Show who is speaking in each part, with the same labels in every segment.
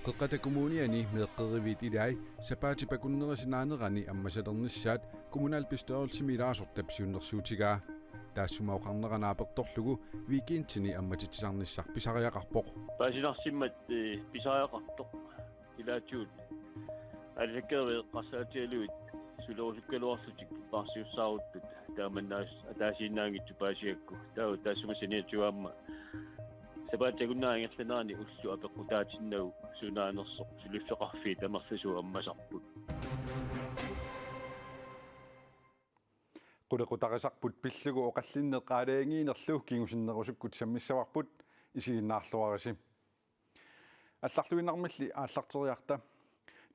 Speaker 1: Qeqqata kommuniani meeqqerivit ilai sapaatipakunnerisinaanерани аммасалернissaat kommunalbestørelsesmilaasort tapsiunnersuutigaa taassumauqarneranaapertorlugu weekendtini ammatitsisarnissar pisariaqarpoq
Speaker 2: паасинарсиммат писариақартоқ илаатиут алисаккерве қарсаатиалуит сулерусуккалуарлутик парсиуссааруттут тааманнаас атаасииннаангитсу паасиакку таассумасиниатсуаама сапаатагуннаангерланаани уллу апеққутаатиннагу сунаанерсоқ сулиффеқарфи тамерласу аммасарпут
Speaker 1: qulaqutaqisarput pillugu oqallinneqaalaangiinerlu kingusиннерусуккут саммиссаварпут исигиннаарлуарisi алларлуиннармилли ааллартериарта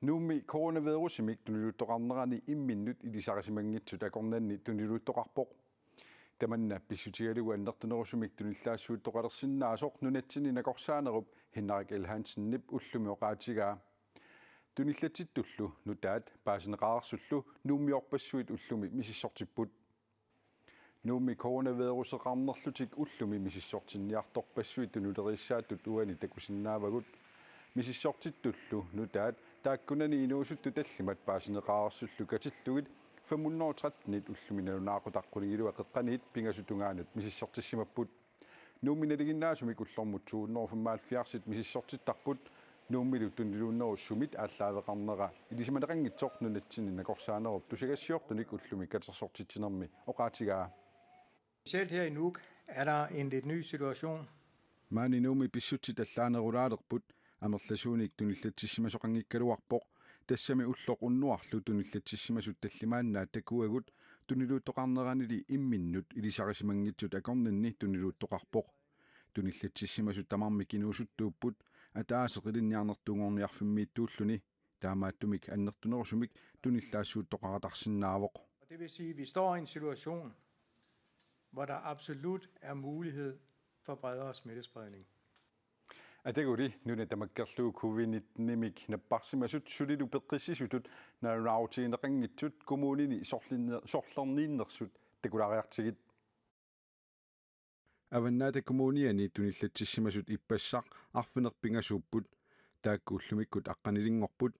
Speaker 1: нуумми коронавирусимик тунилуттоқарнерани имминнут илисарисимангитсут акорнанни тунилуттоқарпоқ таманна писсутигалугу аннертунерусумик туниллаассуут нунатсини накорсаанеруп Henrik L. Hansen-нип уллуми оқаатигаа туниллатиттуллу нутаат паасинеқарсуллу нууммиорпассуит уллуми мисиссортиппут нуумми коронавирусеқарнерлутик уллуми мисиссортинниарторпассуит тунулериссааттут уани такусиннаавагут мисиссортиттуллу нутаат тааккунани инуусутту таллимат паасинеқарсуллу катиллугит 513 уллуми налунаақутаққунигилуа қеққаниит пингасутунгаанут мисиссортиссимаппут нуумминалигиннаасумик уллормут 275 мисиссортиттарпут нууммилу тунилууннеруссумит ааллаавеқарнера илисиманеқангитсоқ нунатсини накорсаанеруп тусигассиортуник уллуми катерсортитсинерми оқаатигаа.
Speaker 3: Selv her i Nuuk er der en lidt ny situation.
Speaker 1: Maani nuumi pissutit allaanerulaalerput amerlasuunik tunillatissимасоқангиккалуарпоқ тассами уллоқ уннуарлу tunillatissимасут таллимааннаа такуагут тунилуутоқарнеранили имминнут илисарисимангитсут акорнинни тунилууттоқарпоқ tunillatissимасут тамарми кинуусуттууппут атаасеқилинниарнертунгорниарфиммииттууллуни таамааттумик аннертунерусумик туниллаассуuттоқаратарсиннаавоқ.
Speaker 3: Det vil sige, at vi står i en situation, hvor der absolut er mulighed for bredere smittespredning.
Speaker 1: Ataguri nuna tamakkerlu covid-19-nimik napparsimasut sulilu peqqissisutut naarnautiineqanngitsut kommunini sorlerniinnersut takulariartigit avannaata kommuniani tunillatssimasut ippassaq arfinerpingasuupput taakkuullumikut aqqanilingorput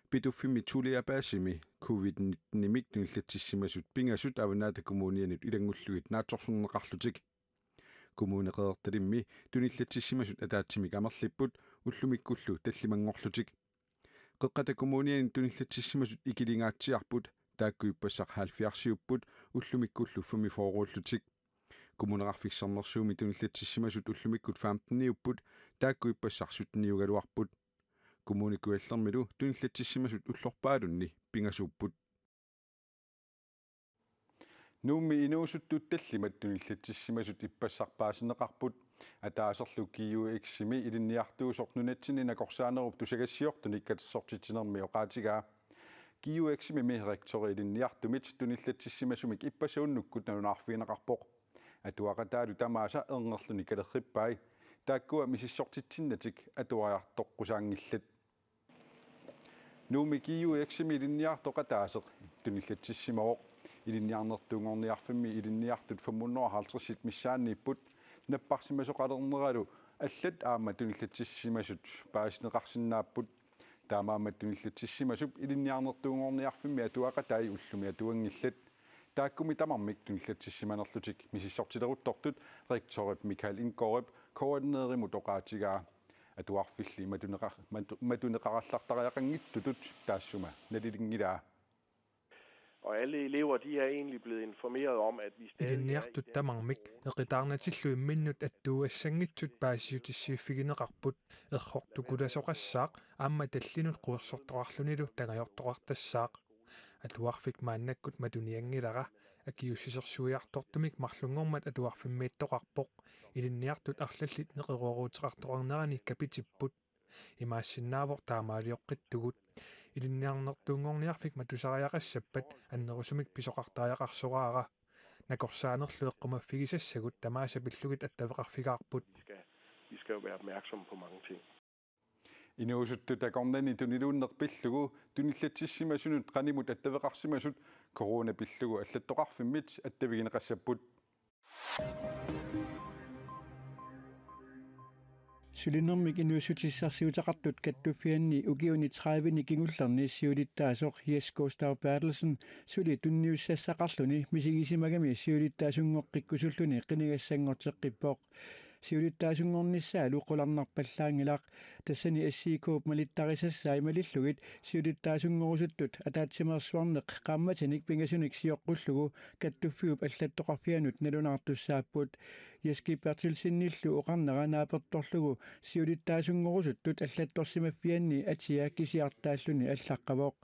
Speaker 1: pituffimi tuliapaasimi covid-19-nimik tunillatssimasut pingasut avannaata kommunianit ilangullugit naatsorsurneqarlutik kommuneqeertalimmi tunillatssimasut ataatsimik amerlipput ullumikkullu tallimangorlutik qeqqata kommuniani tunillatssimasut ikilingaatsiarput taakkuippassaq 70 ullumikkullu 45 kommuneqarfissernersuumi tunillatssimasut ullumikkut 15 taakkuippassaq 17 kommunikuallermilu tunillatssimasut ullorpaalunni pingasuupput nuummi inuusuttut tallimat tunillatssimasut ippassarpaasinneqarput ataaserlu kiuiksimi ilinniartuusornunatsini nakorsaanerup tusagassiortunik katersortitsinermi oqaatigaa kiuiksimi mirektori ilinniartumit tunillatssimasumik ippasuunnukkut nalunaarfiineqarpoq atuaqataalu tamaasa ernerluni kalerrippai taakkua misissortitsinnatik atuariartoqqusaangillat nuummi kiuiksimi ilinniartoqataaseq tunillatssimaoq ilinniarnertuungorniarfimmi ilinniartut 550 missaanniipput napparsimasoqalerneraalu аллат аама туниллатсиссимасут паасинеқарсиннааппут таамаама туниллатсиссимасуп илинниарнертуунгорниарфимми атуақатай уллуми атуангиллат тааккуми тамармик туниллатсиссиманерлутик мисиссортилеруттортут ректорип Микаэл Ингорип координееримут оқаатигаа атуарфилли матунеқараллартариақангиттутут таассума налилингилаа.
Speaker 4: Og alle elever de er egentlig blevet informeret om at vi stadig
Speaker 5: Ilinniartut tamarmik eqitaarnatillu imminnut attuuassangitsut paasiutissiiffigineqarput erhortukulasoqassaaq aamma tallinut quersortoqarlunilu tagajortoqartassaaq atuarfik maannakkut matuniangilara akiussisersuiartortumik marlungormat atuarfimmiittoqarpoq ilinniartut arlallit neqeruaruuteqartoqarnerani kapitipput имаассиннаавор таамаалиоққиттугут илинниарнертуунгорниарфик матусариақассаппат аннерусумик писоқартариақарсораара накорсаанерлу эққумаффигисассагут тамаасапиллугит аттавеқарфигаарпут
Speaker 4: vi skal jo være opmærksomme på mange ting.
Speaker 1: Inuusuttut akornani tuniluunnerpillugu tunillatssimasunut qanimut attavеқарсимасут коронапиллугу аллаттоқарфиммит attavигинеқассаппут
Speaker 6: Sulinermik inuusutissarsiutaqartut kattuffianni ukiuni 30 kingullerni siulittaasoq Jes Bertelsen suli tunniussassaqarluni misigisimagami siulittaasungoqqikkusulluni qinigassangorteqqippoq siulittaasungornissaalu qularnarpallaangilaq tassani assiikuup malittarisassaai malillugit siulittaasungorusuttut ataatsimersuarneq qammatanik pingasunik sioqqullugu kattuffiup allattoqarfianut nalunartussaapput Jes Bertelsinnillu oqarnera naapertorlugu siulittaasungorusuttut allattorsimaffianni atiaakkisiartaalluni allaqqavoq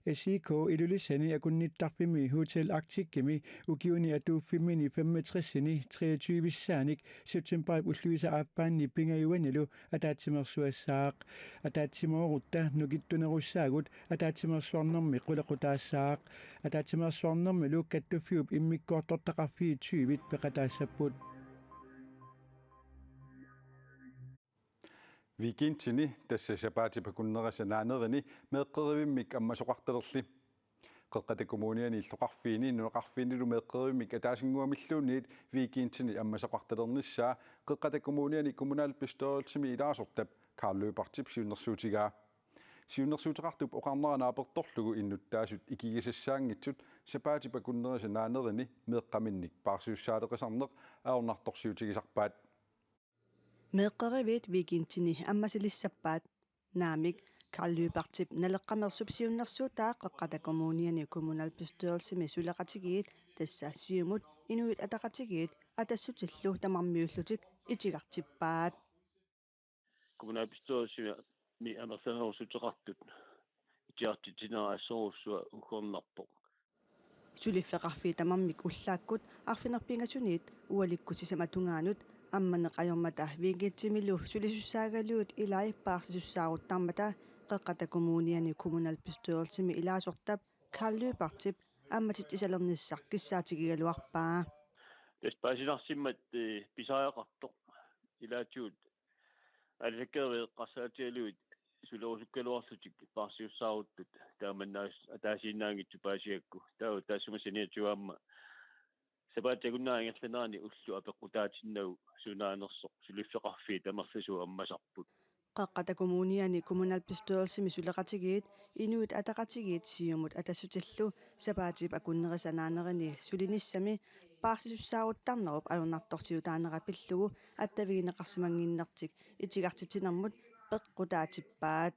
Speaker 6: Asiko ilulissani akunnittarpimi Hotel Arctic-kimi ukiuni atuuffimini 65-sini 23-saanik september ulluisa aappaanni pingayuanilu ataatsimersuassaaq ataatsimerorutta nukittunerussaagut ataatsimersuarnermi qulaqutaassaaq ataatsimersuarnermilu kattuffiup immikkoortortaqarfii 20 peqataassaput
Speaker 1: Weekendini tassa shapaati pakunnerasanaanerinni meeqqerivimmik ammasoqartalerli qeqqata kommuniani illoqarfiini nuneqarfiinilu meeqqerivimmik ataasinguamilluunniit weekendini ammasoqartalernissaa qeqqata kommuniani kommunalbestørelsimi ilaasortap Karløpartip siunnersuutigaa siunnersuuteqartup oqarneranaapertorlugu innuttaasut ikigisassaangitsut shapaati pakunnerasanaanerinni meeqqaminnik paarsiussaaleqisarneq aornartorsiutigisarpaat
Speaker 7: meeqqeriviit weekendini ammasilissappaat naamik Karløpartip naleqqamersup siunnersuutaa qeqqata kommuniani kommunalbestørelsimi suleqatigiit tassa siumut inuit ataqatigiit atassutillu tamarmiullutik itigartippaat
Speaker 2: kommunalbestørelsimi mi amersanerussuteqartut itiartitineraassorussua ukornarpoq
Speaker 7: suliffeqarfii tamarmik ullaakkut arfinerpingasuniit ualikkusisamatugaanut амманеқайормата вигитсимилу сулисуссаагалуут илаиппаарсисуссаарутармата қеққата коммуниани kommunalbestørelsimi илаасортап Karløpartip амматит исалерниссар киссаатигигалуарпаа
Speaker 2: таспаасинарсиммат писаақартоқ илаатиут аллаккерве qasaatialuut сулерусуккалуарлутик парсиуссааруттут тааманнаас атаасииннаангитсу паасиакку таа таасумасиниатуаама сабаатагуннаангерланаани уллу апеққутаатиннагу сунааnersoq сулиффеқарфии тамерласу аммасарпут
Speaker 7: қеққата коммуниани kommunalbestørelsimi сулеқатигиит инуит атақатигиит сиумут атассутиллу сабаатип акуннерисанаанерини сулиниссами паарсисуссааруттарнеруп аюрнарторсиутаанера пиллугу аттавигинеқарсимангиннертик итигартитинермут пеққутаатиппаат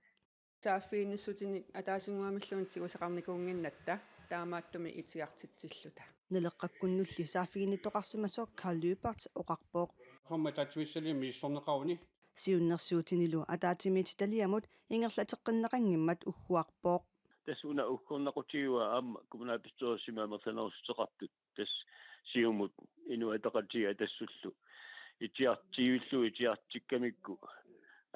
Speaker 8: сааффииннссутиник атаасингуамиллуунтигу сақарникуунгиннатта таамааттуми итигартитсиллута
Speaker 7: нелеққаккуннулли сааффигинитоқарсимасоо Karløpart оқарпооқ
Speaker 9: хаммататсуиссали миссорнеқарни
Speaker 7: сиуннерсуутинилу атаатимиититалиамут ингерлатеққиннеқангиммат уггуарпооқ
Speaker 2: тассуна уккорнақутигуа аама kommunalbestørelsimi амерсанерусутеқартут тас сиумут инуатақатига тассуллу итиартиивиллу итиартиккамикку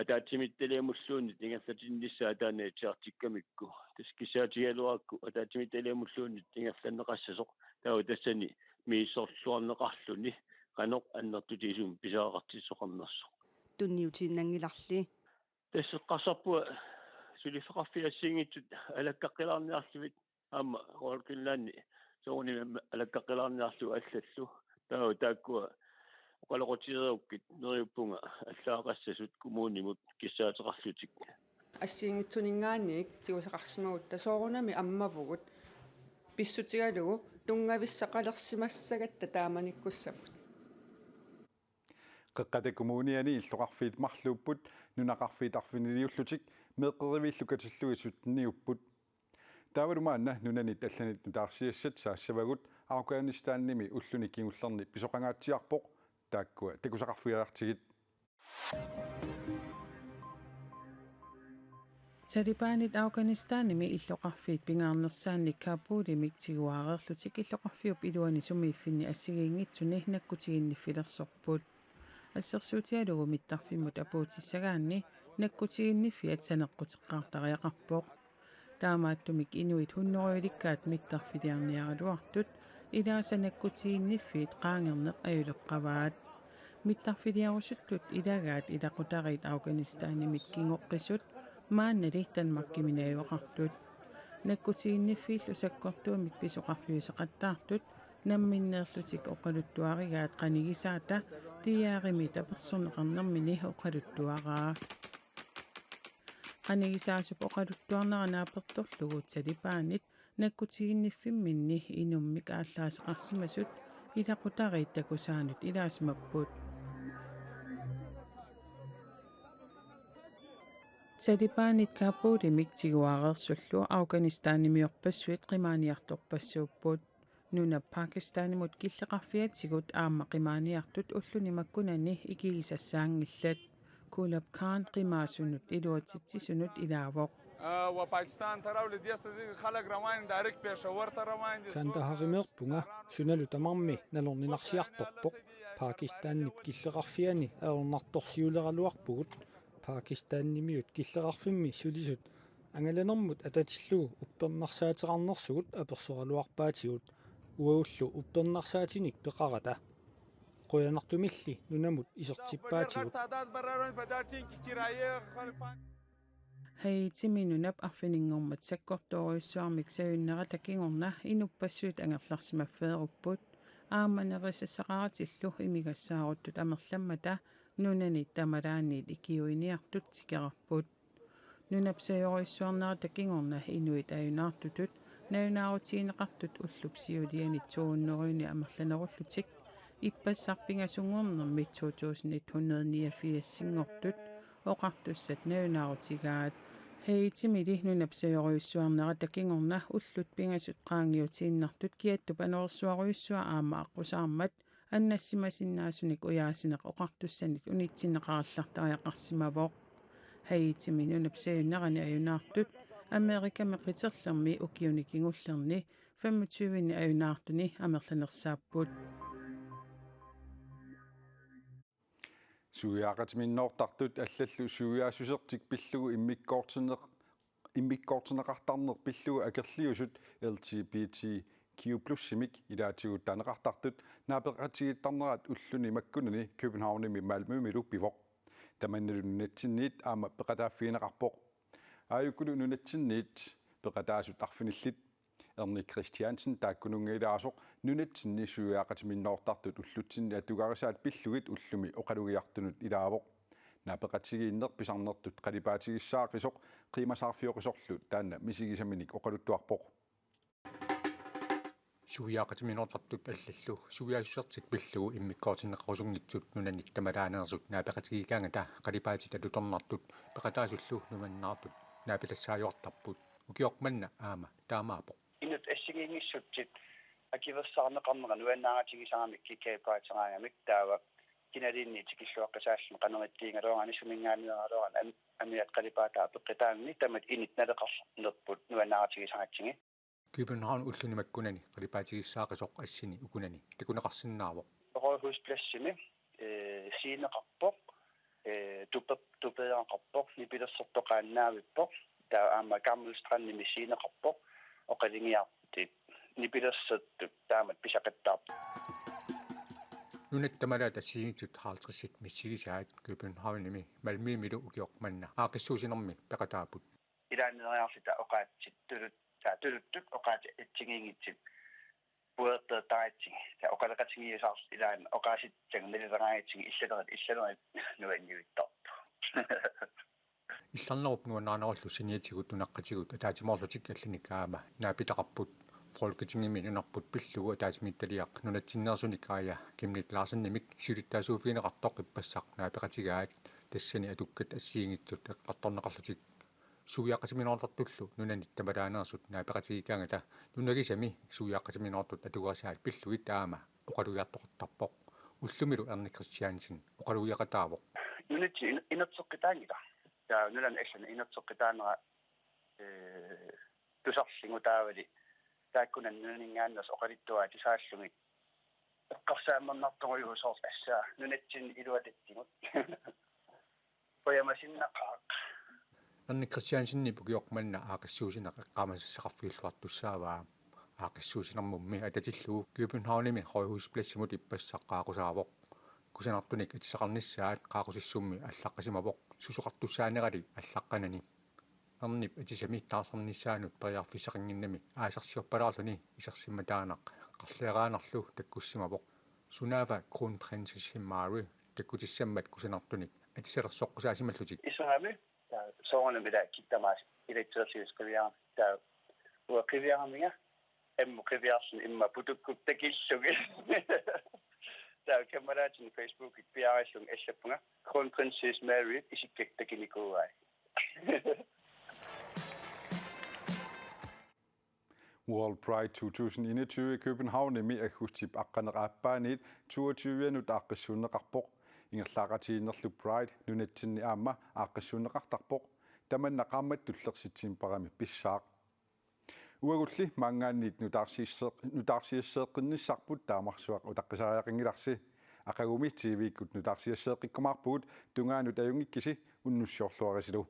Speaker 2: атаатимитталиамуллуунни ингерлатиннissaа таана итиартиккамикку тас кисаатигалуаракку атаатимитталиамуллуунни ингерланнеқассасоқ таа тассани мииссорлуарнеқарлуни qanoq annertutiisum pisaaqartissoqarnerso
Speaker 7: tunniutiinnangillarli
Speaker 2: tasseqqarsarpua sulifeqarfiassiingitsut alakkaqqilaarniarluvit aama qoolkillaanni sooni alakkaqqilaarniarlu allallu taa taakkua oqaloqutiserukkit neriuppunga allaaqassasut kumuunimut kissaateqarlutik
Speaker 8: ассиингитсунингаанник тигусеқарсимагут тасоорунами аммавугут писсутигалугу тунгависсақалерсимассагатта тааманиккуссапут
Speaker 1: qeqqata kommuniani illoqarfiit marluupput nunaqarfiit arfiniliullutik meeqqeriviillukatillugissut niupput taavalumaanna nunanit allanit nutaarsiassat saassavagut Afghanistaannimi ulluni kingullerni pisoqangaatsiarpoq taakkua takusaqarfiarartigit
Speaker 10: Talibanit Afghanistanimi illoqarfiit pingaarnersaannik Kabulimik tiguareerlutik illoqarfiup iluani sumiiffinni assigiingitsuni nakkutiginnifilersorput ассерсуутиалугу миттарфиммут апуутиссагаанни наккутигинниффиат санеққутеққартариақарпоқ таамааттумик инуит хуннеруиликкаат миттарфилиарниаралуартут илааса наккутигинниффиит qaangerneq аюлеққаваат миттарфилиарусуттут илагаат илақутарит Афганистанимит кингоққисут мааннали танмаккиминаюақартут наккутигинниффииллу саккортуумик писоқарфиусеқаттаартут намминнеерлутик оқалуттуаригаат қанигисаата tiyaarimi tapersorneqarnermini oqaluttuaraa qanigisaasup oqaluttuarnaranaapertorlugu talipaanit nakkutiginniffiminni inummik ааllaaseqarsimasut ilaqutariit takusaanut ilaasmapput Talibanit Kabulimik tiguareersullu Afganistanimiorpassuit qimaaniartorpassuupput nuna Pakistanimut killeqarfiatigut aamma qimaaniartut ullunimakkunani ikigisassaangillat Kulab Khan qimaasunut iluatitsisunut ilaavoq
Speaker 11: وباكستان ترى ولد يستزيد خلق روان دايركت بيشاور روان
Speaker 12: كان تهاغيميربونغا سونالو تمامي نالورنينارسиартторпоq Pakistanнip киллеқарфиани аернарторсиулералуарпугут Pakistanнимиут киллеқарфимми сулисут ангаланермут ататиллуу уппернарсаатеқарнерсугут аперсоралуарпаатигут уауллу уппернарсаатиник пеқарата қоянартумилли нунамут исертиппаатигут
Speaker 10: Heitiminunap arfininngormat sakkortoruissuarmik sayunnera takingorna inuppassuut angerlarsimaffaerupput aammanerissassaqaratillu imigassaarutut amerlammata nunani tamalaaniit ikiuiniartut sikerarput nunap sayoruissuarnera takingorna inuit ayunaartutut naunaarutigneqartut ullupsiulianitsuunneruini amerlanerullutik ippassarpingasungornermit 2189 oqartussat naunaarutigaat Heitimili nunapsayoruissuarnera takingorna ullut pingasut qaangiutiinnartut kiattup anorsuaruissua aama aqqusaarmat annassimasinnaasunik uyaasineq oqartussanik unitsinneqarallartariaqarsimavoq Heitimi nunapsayunnerani ayunaartut Amerika meqiterlermi ukiunikingullerni 25 ayunaartuni amerlanersaaput
Speaker 1: Suiaqatiminnoortartut allallu suiaasusertik pillugu immikkoortineqartarner pillugu akerliusut LGBTQ+imik ilaatigut taneqartartut naapeqatigittarnerat ulluni makkunani Københavnimi Malmømilu pivoq tamannalunnatinniit aama peqataaffiineqarpoq aayukkulu nunatsinniit peqataasut arfinillit Ernik Christiansen taakkunungilaasoq nunatsinni suiaqatiminnoortartut ullutsinni atugarisaat pillugit ullumi oqalugiartunut ilaavoq naapeqatigiinneq pisarnertut qalipaatigissaaqqisoq qiimasaarfioqisorlu taanna misigisaminik oqaluttuarpoq
Speaker 13: suiaqatiminnoortartut allallu suiasussertik pillugu immikkoortinneqarusunngitsut nunanik tamalaaneersut naapeqatigigaanga ta qalipaatit alutornartut peqataasullu numannaartut naapilassaajuartarput ukiormanna aama taamaapoq
Speaker 14: inut assigiingissutsit akiversaarneqarnera nuannaaratigisaramik kikaapaateraangamik taava kinaliinni tikilluaqqasaallun qanerittiingaluarani sumingaanineraloran amiat qalipaataa peqqitaanni tamat init naleqarnerput nuannaaratigisaraatsingi
Speaker 13: København ullunimakkunani qalipaatigissaaqisoq assini ukunani takuneqarsinnaavoq
Speaker 14: Rådhuspladsimi siineqarpoq tupeaqarpoq nipilersertoqaannaavippoq taa aama Gammelstrandnimi siineqarpoq oqalingiartit nipilersertut taamat pisaqattaarp
Speaker 13: nunattamalaat assiigitut 50 missigisaat Københavnimi Malmømilu ukiormanna aaqissuusinermi peqataaput
Speaker 14: ilaaneriarlita oqaatsit tulut oqaat itsingiingitsit puertertaatsi ta oqaleqatigiisaars ilaan oqaasittang nileraangitsi illanerit nuanniuttarp
Speaker 13: илларнеруп нуаннаарнеруллу синиатигут тунаqqatigut атаатимоорлутик алланик аама наапитақарпут фолкетингими нунарпут пиллугу атаатимитталиақ нунатсиннерсуник аая кимник лаарсаннимик сулиттаасууфигинеқартоқ иппассақ наапеқатигаат тассани атуккат ассиингитсут эққарторнеқарлутик суиаққатиминоорлартуллу нунанит тамалаанерсут наапеқатигикаанга та нунагисами суиаққатиминоортут атугасаат пиллугит аама оқалуиартоқартарпоқ уллумилу Ernik Christiansen оқалуиақатаавоқ
Speaker 14: нунати инатсоққитаангила ja nulan eksan inatsoqqitaanera tusarlingutaavali taakkunan nuningaannas oqalittua tisaallungit eqqarsaammernertorujuusoors assaa nunatsin iluatattigut poyamasinnaqaaq
Speaker 13: Ernik Christiansenni pukiormanna aaqissuusineq eqqaamasassaqarfiulluartussaavaa aaqissuusinermummi atatillugu Københavnimi Rådhuspladssimut ippassaqaaqusaawoq kusanartunik atisaqarnissaat qaaqusissummi allaqqasimavoq susuqartussaanerali allaqqanani Ernip atisami taarsernissaanut periarfissaqinginnami aasarsiorpalaarluni isersimmataaneq qarleeraanarlu takkussimavoq Sunava kronprinsesse Mary takkutissammat kusanartunik атисалерсоққусаасималлутик
Speaker 14: исуами соорна мида киттамаас илитсерсиускавиар таа уақивиарамига эммукивиарсин имма путуккуп такиллуги таа камераатин Facebook иппиариллун аллаппунга кронпринсесс Mary исиккактакиникууай
Speaker 1: World Pride 2021 i København nemi akustip aqqaneqaappaaniit 22-nut aaqqissuunneqarpoq ingerlaaqatiinnerlu Pride nunatsinni aamma aaqqissuunneqartarpoq tamannaqaammat tullersitsiin parami pissaaq uagulli maangaanniit nutaarsiasseeqqinnisarput taamarsuaq utaqqisariaqingilarsi aqagumi TV-kkut nutaarsiasseeqqikkumaarpugut tungaanut ajungikkisi unnussiorluarisilu